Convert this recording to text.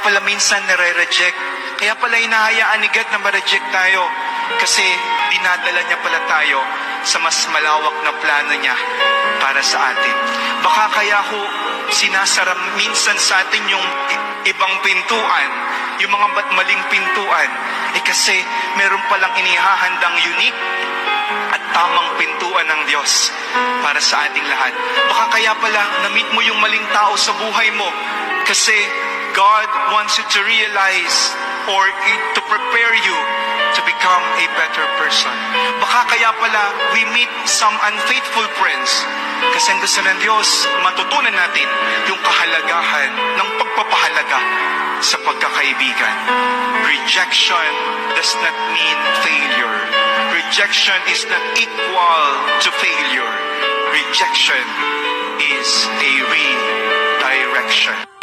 pala minsan nare-reject. Kaya pala hinahayaan ni God na ma-reject tayo. Kasi dinadala niya pala tayo sa mas malawak na plano niya para sa atin. Baka kaya ho sinasara minsan sa atin yung ibang pintuan, yung mga maling pintuan, kasi meron palang inihahandang unique at tamang pintuan ng Diyos para sa ating lahat. Baka kaya pala na-meet mo yung maling tao sa buhay mo kasi God wants you to realize or to prepare you to become a better person. Baka kaya pala we meet some unfaithful friends kasi ang gusto ng Diyos, matutunan natin yung kahalagahan ng pagpapahalaga sa pagkakaibigan. Rejection does not mean failure. Rejection is not equal to failure. Rejection is a redirection.